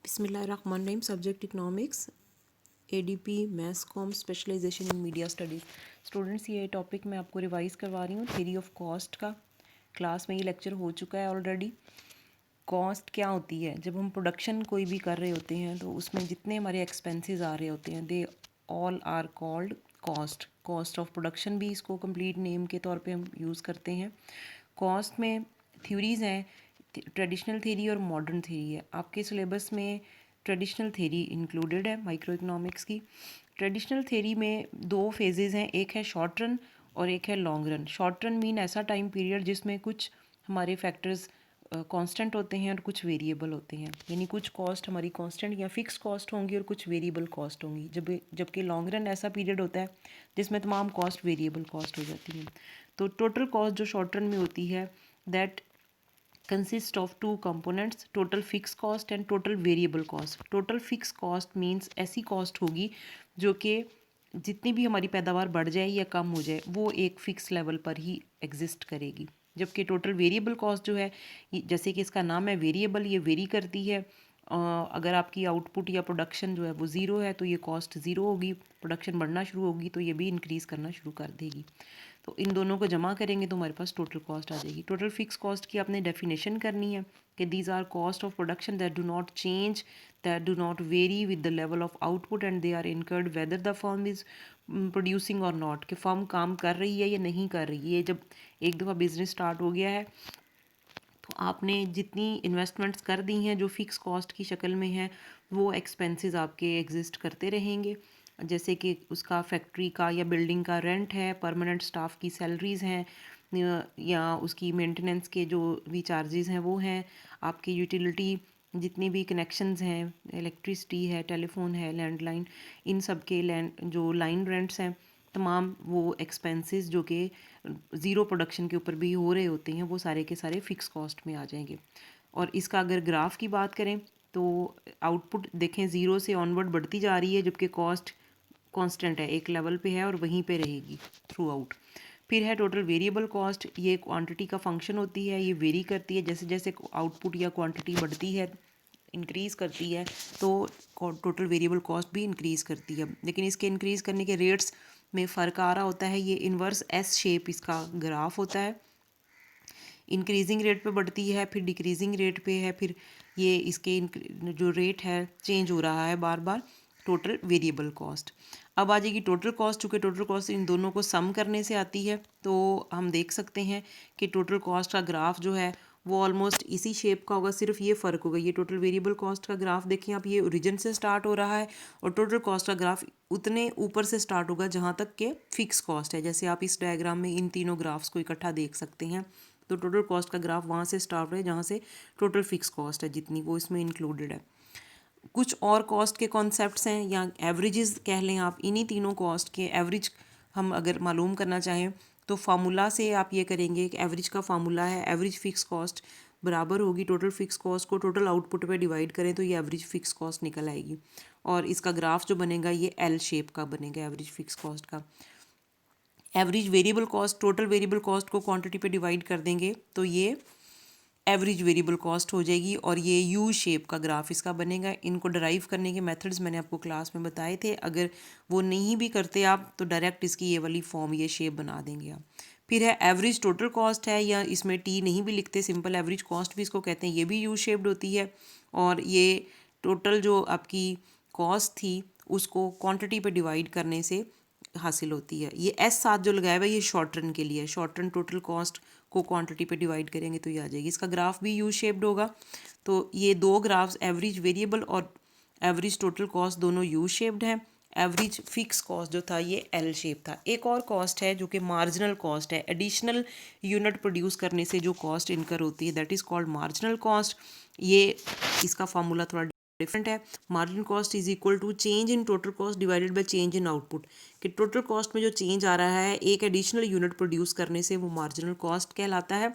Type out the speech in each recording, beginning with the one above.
बिस्मिल्लाहिर्रहमानिर्रहीम। Subject economics, ADP maths com, specialisation in media studies. Students, ये topic मैं आपको रिवाइज़ करवा रही हूँ थ्योरी ऑफ कॉस्ट का। क्लास में ये लेक्चर हो चुका है ऑलरेडी। कॉस्ट क्या होती है? जब हम प्रोडक्शन कोई भी कर रहे होते हैं तो उसमें जितने हमारे एक्सपेंसेस आ रहे होते हैं, they all are called cost. Cost of production भी इसको कंप्लीट नेम के तौर पे हम यूज़ करते हैं। कॉस्ट में थ्योरीज़ हैं, ट्रेडिशनल थ्योरी और मॉडर्न थ्योरी है। आपके सिलेबस में ट्रेडिशनल थ्योरी इंक्लूडेड है माइक्रो इकोनॉमिक्स की। ट्रेडिशनल थ्योरी में दो फेजेज़ हैं, एक है शॉर्ट रन और एक है long run. Short run mean ऐसा टाइम पीरियड जिसमें कुछ हमारे फैक्टर्स कांस्टेंट होते हैं और कुछ वेरिएबल होते हैं, यानी कुछ कॉस्ट हमारी कांस्टेंट या फिक्स कॉस्ट होंगी और कुछ वेरिएबल कॉस्ट होंगी। जबकि लॉन्ग रन ऐसा पीरियड होता है जिसमें तमाम कॉस्ट वेरिएबल कॉस्ट हो जाती हैं। तो टोटल कॉस्ट जो शॉर्ट रन में होती है, that consist of two components, total fixed cost and total variable cost. total fixed cost means ऐसी cost होगी जो कि जितनी भी हमारी पैदावार बढ़ जाए या कम हो जाए वो एक फिक्स लेवल पर ही एग्जिस्ट करेगी। जबकि टोटल वेरिएबल कॉस्ट जो है, जैसे कि इसका नाम है वेरिएबल, ये वेरी करती है। अगर आपकी आउटपुट या प्रोडक्शन जो है वो ज़ीरो है तो ये कॉस्ट ज़ीरो होगी, प्रोडक्शन बढ़ना शुरू होगी तो ये भी इंक्रीज़ करना शुरू कर देगी। तो इन दोनों को जमा करेंगे तो हमारे पास टोटल कॉस्ट आ जाएगी। टोटल फिक्स कॉस्ट की आपने डेफिनेशन करनी है कि these are cost of production that do not change, that do not vary with the level of output and they are incurred whether the firm is producing or not. कि firm काम कर रही है या नहीं कर रही है। जब एक दफ़ा बिजनेस स्टार्ट हो गया है तो आपने जितनी इन्वेस्टमेंट्स कर दी हैं जो फिक्स कॉस्ट की शक्ल में है, वो एक्सपेंसेस आपके एग्जिस्ट करते रहेंगे। जैसे कि उसका फैक्ट्री का या बिल्डिंग का रेंट है, परमानेंट स्टाफ की सैलरीज़ हैं, या उसकी मेंटेनेंस के जो भी चार्जेस हैं वो हैं, आपकी यूटिलिटी जितनी भी कनेक्शंस हैं, इलेक्ट्रिसिटी है, टेलीफोन है, लैंडलाइन, इन सब के जो लाइन रेंट्स हैं, तमाम वो एक्सपेंसेस जो कि ज़ीरो प्रोडक्शन के ऊपर भी हो रहे होते हैं, वो सारे के सारे फिक्स कॉस्ट में आ जाएंगे। और इसका अगर ग्राफ की बात करें तो आउटपुट देखें ज़ीरो से ऑनवर्ड बढ़ती जा रही है, जबकि कॉस्ट कांस्टेंट है, एक लेवल पे है और वहीं पे रहेगी थ्रू आउट। फिर है टोटल वेरिएबल कॉस्ट। ये क्वांटिटी का फंक्शन होती है, ये वेरी करती है जैसे जैसे आउटपुट या क्वांटिटी बढ़ती है, इंक्रीज़ करती है, तो टोटल वेरिएबल कॉस्ट भी इंक्रीज़ करती है। लेकिन इसके इंक्रीज़ करने के रेट्स में फ़र्क आ रहा होता है। ये इन्वर्स एस शेप इसका ग्राफ होता है, इंक्रीजिंग रेट पे बढ़ती है, फिर डिक्रीजिंग रेट पे है, फिर ये इसके जो रेट है चेंज हो रहा है बार बार। टोटल वेरिएबल कॉस्ट अब आ जाएगी टोटल कॉस्ट। चूँकि टोटल कॉस्ट इन दोनों को सम करने से आती है तो हम देख सकते हैं कि टोटल कॉस्ट का ग्राफ जो है वो ऑलमोस्ट इसी शेप का होगा, सिर्फ ये फ़र्क होगा। ये टोटल वेरिएबल कॉस्ट का ग्राफ देखें आप, ये ओरिजिन से स्टार्ट हो रहा है और टोटल कॉस्ट का ग्राफ उतने ऊपर से स्टार्ट होगा जहाँ तक के फिक्स कॉस्ट है। जैसे आप इस डायग्राम में इन तीनों ग्राफ्स को इकट्ठा देख सकते हैं। तो टोटल कॉस्ट का ग्राफ वहाँ से स्टार्ट है जहाँ से टोटल फिक्स कॉस्ट है जितनी, वो इसमें इंक्लूडेड है। कुछ और कॉस्ट के कॉन्सेप्ट्स हैं या एवरेजेस कह लें आप, इन्हीं तीनों कॉस्ट के एवरेज हम अगर मालूम करना चाहें तो फार्मूला से आप ये करेंगे कि एवरेज का फार्मूला है, एवरेज फिक्स कॉस्ट बराबर होगी टोटल फिक्स कॉस्ट को टोटल आउटपुट पे डिवाइड करें तो ये एवरेज फिक्स कॉस्ट निकल आएगी। और इसका ग्राफ जो बनेगा ये एल शेप का बनेगा एवरेज फिक्स कॉस्ट का। Average variable cost, total variable cost को क्वांटिटी पे डिवाइड कर देंगे तो ये एवरेज वेरिएबल कॉस्ट हो जाएगी और ये यू शेप का ग्राफ इसका बनेगा। इनको डराइव करने के मेथड्स मैंने आपको क्लास में बताए थे, अगर वो नहीं भी करते आप तो डायरेक्ट इसकी ये वाली फॉर्म, ये शेप बना देंगे आप। फिर है एवरेज टोटल कॉस्ट है, या इसमें टी नहीं भी लिखते, सिंपल एवरेज कॉस्ट भी इसको कहते हैं, ये भी यू शेप्ड होती है। और ये टोटल जो आपकी कॉस्ट थी उसको क्वांटिटी पे डिवाइड करने से हासिल होती है। ये एस साथ जो लगाया हुआ है ये शॉर्ट रन के लिए है, शॉर्ट रन टोटल कॉस्ट को क्वांटिटी पे डिवाइड करेंगे तो ये आ जाएगी। इसका ग्राफ भी यू शेप्ड होगा। तो ये दो ग्राफ्स एवरेज वेरिएबल और एवरेज टोटल कॉस्ट दोनों यू शेप्ड हैं। एवरेज फिक्स कॉस्ट जो था ये एल शेप था। एक और कॉस्ट है जो कि मार्जिनल कॉस्ट है, एडिशनल यूनिट प्रोड्यूस करने से जो कॉस्ट इनकर होती है, that is called marginal cost. ये इसका फार्मूला थोड़ा डिफरेंट है। Marginal cost is equal to change in total cost divided by change in output. कि टोटल कॉस्ट में जो चेंज आ रहा है एक एडिशनल यूनिट प्रोड्यूस करने से, वो मार्जिनल कॉस्ट कहलाता है।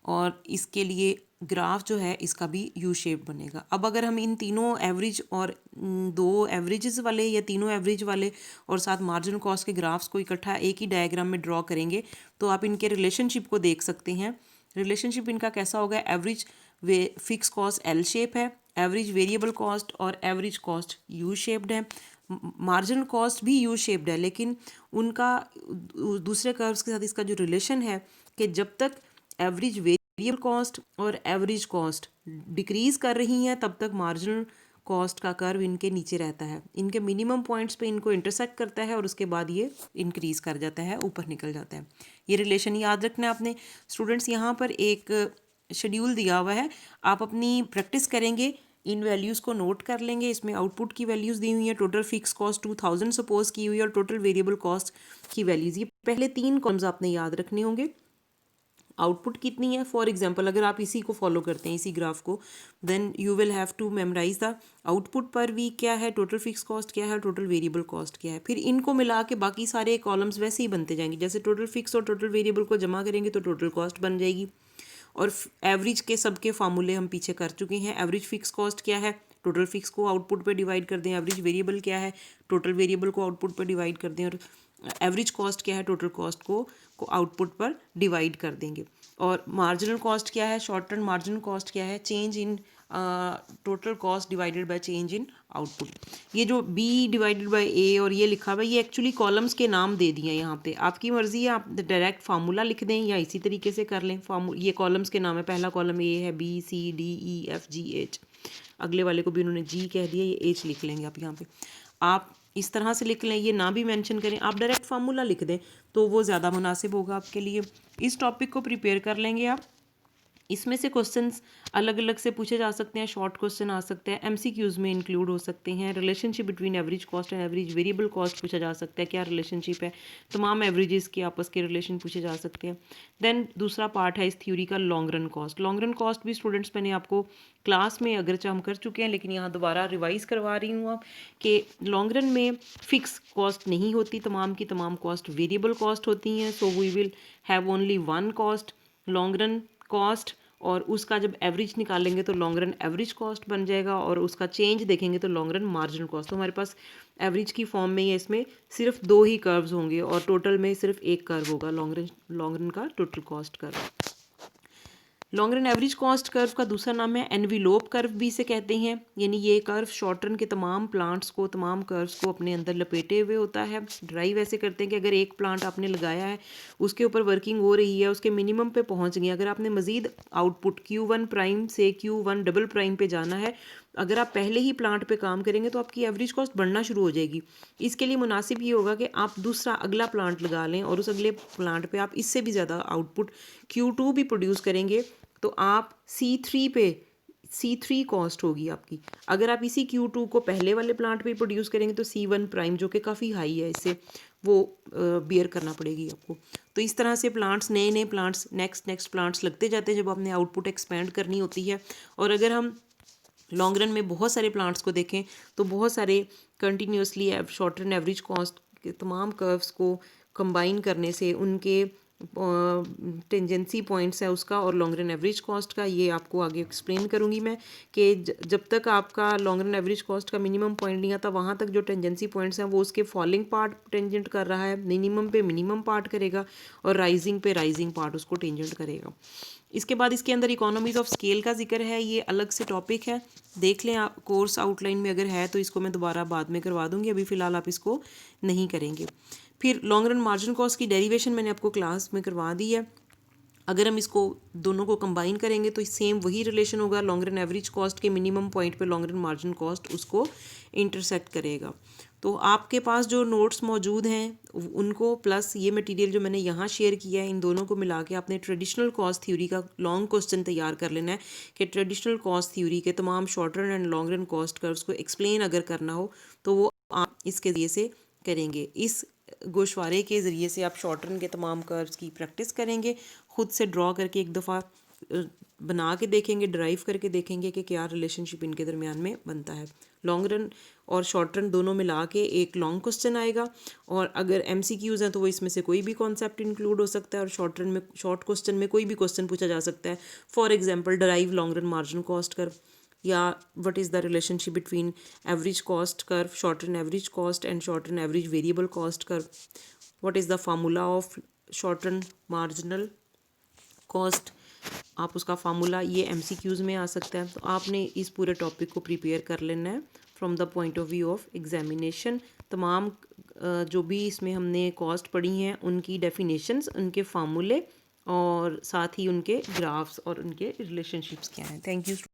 और इसके लिए ग्राफ जो है इसका भी यू शेप बनेगा। अब अगर हम इन तीनों एवरेज और दो एवरेजेस वाले या तीनों एवरेज वाले और साथ मार्जिनल कॉस्ट के ग्राफ्स को इकट्ठा एक ही डायग्राम में ड्रॉ करेंगे तो आप इनके रिलेशनशिप को देख सकते हैं। रिलेशनशिप इनका कैसा होगा, एवरेज वे फिक्स कॉस्ट एल शेप है एवरेज वेरिएबल कॉस्ट और एवरेज कॉस्ट यू शेप्ड है, मार्जिनल कॉस्ट भी यू शेप्ड है, लेकिन उनका दूसरे कर्व्स के साथ इसका जो रिलेशन है कि जब तक एवरेज वेरिएबल कॉस्ट और एवरेज कॉस्ट डिक्रीज कर रही हैं तब तक मार्जिनल कॉस्ट का कर्व इनके नीचे रहता है, इनके मिनिमम पॉइंट्स पे इनको इंटरसेक्ट करता है और उसके बाद ये इंक्रीज कर जाता है, ऊपर निकल जाता है। ये रिलेशन याद रखना है आपने स्टूडेंट्स। यहाँ पर एक शेड्यूल दिया हुआ है, आप अपनी प्रैक्टिस करेंगे, इन वैल्यूज़ को नोट कर लेंगे। इसमें आउटपुट की वैल्यूज़ दी हुई हैं, टोटल फिक्स कॉस्ट 2000 सपोज की हुई है और टोटल वेरिएबल कॉस्ट की वैल्यूज़, ये पहले 3 कॉलम्स आपने याद रखने होंगे। आउटपुट कितनी है, फॉर एग्जांपल अगर आप इसी को फॉलो करते हैं, इसी ग्राफ को, then you will have to memorise the output per week क्या है, टोटल फिक्स कॉस्ट क्या है, टोटल वेरिएबल कॉस्ट क्या है। फिर इनको मिला के बाकी सारे कॉलम्स वैसे ही बनते जाएंगे, जैसे टोटल फिक्स और टोटल वेरिएबल को जमा करेंगे तो टोटल कॉस्ट बन जाएगी। और एवरेज के सबके फार्मूले हम पीछे कर चुके हैं। एवरेज फिक्स कॉस्ट क्या है, टोटल फिक्स को आउटपुट पे डिवाइड कर दें। एवरेज वेरिएबल क्या है, टोटल वेरिएबल को आउटपुट पे डिवाइड कर दें। और एवरेज कॉस्ट क्या है, टोटल कॉस्ट को आउटपुट पर डिवाइड कर देंगे। और मार्जिनल कॉस्ट क्या है, शॉर्ट टर्म मार्जिनल कॉस्ट क्या है, change in total cost divided by change in output. ये जो B डिवाइडेड बाय A और ये लिखा हुआ है, ये एक्चुअली कॉलम्स के नाम दे दिए हैं यहाँ पे। आपकी मर्जी है, आप डायरेक्ट फार्मूला लिख दें या इसी तरीके से कर लें। ये कॉलम्स के नाम है, पहला कॉलम A है, B C D E F G H, अगले वाले को भी उन्होंने G कह दिया, ये H लिख लेंगे आप यहाँ पे। आप इस तरह से लिख लें, ये ना भी मेंशन करें, आप डायरेक्ट फार्मूला लिख दें तो वो ज़्यादा मुनासिब होगा आपके लिए। इस टॉपिक को प्रिपेयर कर लेंगे आप। इसमें से क्वेश्चंस अलग अलग से पूछे जा सकते हैं, शॉर्ट क्वेश्चन आ सकते हैं, एमसीक्यूज में इंक्लूड हो सकते हैं। Relationship between average cost and average variable cost पूछा जा सकता है, क्या रिलेशनशिप है, तमाम एवरेजेस के आपस के रिलेशन पूछे जा सकते हैं। देन दूसरा पार्ट है इस थ्योरी का long run cost. Long run cost भी स्टूडेंट्स मैंने आपको क्लास में अगरचे हम कर चुके हैं, लेकिन यहाँ दोबारा रिवाइज करवा रही हूँ आप कि लॉन्ग रन में फिक्स कॉस्ट नहीं होती, तमाम की तमाम कॉस्ट वेरिएबल कॉस्ट होती हैं। So we will have only one cost long run cost, और उसका जब एवरेज निकालेंगे तो लॉन्ग रन एवरेज कॉस्ट बन जाएगा, और उसका चेंज देखेंगे तो लॉन्ग रन मार्जिनल कॉस्ट। तो हमारे पास एवरेज की फॉर्म में ही है, इसमें सिर्फ 2 ही कर्व्स होंगे और टोटल में सिर्फ एक कर्व होगा, लॉन्ग रन का total cost curve. Long run average cost curve का दूसरा नाम है एनविलोप कर्व भी इसे कहते हैं, यानी ये कर्व शॉर्ट रन के तमाम प्लांट्स को, तमाम कर्व्स को अपने अंदर लपेटे हुए होता है। ड्राइव ऐसे करते हैं कि अगर एक प्लांट आपने लगाया है, उसके ऊपर वर्किंग हो रही है, उसके मिनिमम पे पहुंच गई, अगर आपने मजीद आउटपुट Q1 प्राइम से Q1 डबल प्राइम पे जाना है, अगर आप पहले ही प्लांट पे काम करेंगे तो आपकी एवरेज कॉस्ट बढ़ना शुरू हो जाएगी। इसके लिए मुनासिब ये होगा कि आप दूसरा अगला प्लांट लगा लें और उस अगले प्लांट पे आप इससे भी ज़्यादा आउटपुट Q2 भी प्रोड्यूस करेंगे, तो आप C3 कॉस्ट होगी आपकी। अगर आप इसी Q2 को पहले वाले प्लांट पे प्रोड्यूस करेंगे तो C1 प्राइम जो कि काफ़ी हाई है, इससे वो बियर करना पड़ेगी आपको। तो इस तरह से प्लांट्स, नए नए प्लांट्स, नेक्स्ट प्लांट्स लगते जाते हैं जब आपने आउटपुट एक्सपेंड करनी होती है। और अगर हम लॉन्ग रन में बहुत सारे प्लांट्स को देखें तो बहुत सारे continuously short run average cost के तमाम कर्व्स को कंबाइन करने से उनके टेंजेंसी पॉइंट्स है उसका और लॉन्ग रन एवरेज कॉस्ट का, ये आपको आगे एक्सप्लेन करूंगी मैं कि जब तक आपका लॉन्ग रन एवरेज कॉस्ट का मिनिमम पॉइंट नहीं आता, वहाँ तक जो टेंजेंसी पॉइंट्स हैं वो उसके फॉलिंग पार्ट टेंजेंट कर रहा है, मिनिमम पे मिनिमम पार्ट करेगा और राइजिंग पे राइजिंग पार्ट उसको टेंजेंट करेगा। इसके बाद इसके अंदर इकोनॉमीज ऑफ स्केल का जिक्र है, ये अलग से टॉपिक है, देख लें आप कोर्स आउटलाइन में अगर है तो इसको मैं दोबारा बाद में करवा दूंगी, अभी फ़िलहाल आप इसको नहीं करेंगे। फिर लॉन्ग रन मार्जिन कॉस्ट की डेरिवेशन मैंने आपको क्लास में करवा दी है। अगर हम इसको दोनों को कंबाइन करेंगे तो सेम वही रिलेशन होगा, लॉन्ग रन एवरेज कॉस्ट के मिनिमम पॉइंट पे लॉन्ग रन मार्जिन कॉस्ट उसको इंटरसेक्ट करेगा। तो आपके पास जो नोट्स मौजूद हैं उनको प्लस ये मटेरियल जो मैंने यहाँ शेयर किया है, इन दोनों को मिला के आपने ट्रेडिशनल कॉस्ट थ्योरी का लॉन्ग क्वेश्चन तैयार कर लेना है कि ट्रेडिशनल कॉस्ट थ्योरी के तमाम short run and long run cost curves को एक्सप्लेन अगर करना हो तो वो आप इसके ज़रिए से करेंगे। इस गोशवारे के ज़रिए से आप शॉर्ट रन के तमाम कर्व्स की प्रैक्टिस करेंगे, ख़ुद से ड्रॉ करके एक दफ़ा बना के देखेंगे, ड्राइव करके देखेंगे कि क्या रिलेशनशिप इनके दरमियान में बनता है। लॉन्ग रन और शॉर्ट रन दोनों मिला के एक लॉन्ग क्वेश्चन आएगा, और अगर MCQs हैं तो वो इसमें से कोई भी कॉन्सेप्ट इंक्लूड हो सकता है, और शॉर्ट रन में शॉर्ट क्वेश्चन में कोई भी क्वेश्चन पूछा जा सकता है। For example derive long run margin cost curve, या what is the relationship between average cost curve, short run average cost and short run average variable cost curve, what is the formula of short run marginal cost, आप उसका formula, ये MCQs में आ सकता है। तो आपने इस पूरे टॉपिक को प्रिपेयर कर लेना है from the point of view of examination. तमाम जो भी इसमें हमने कॉस्ट पढ़ी हैं उनकी डेफिनेशंस, उनके फार्मूले और साथ ही उनके ग्राफ्स और उनके रिलेशनशिप्स क्या हैं। Thank you.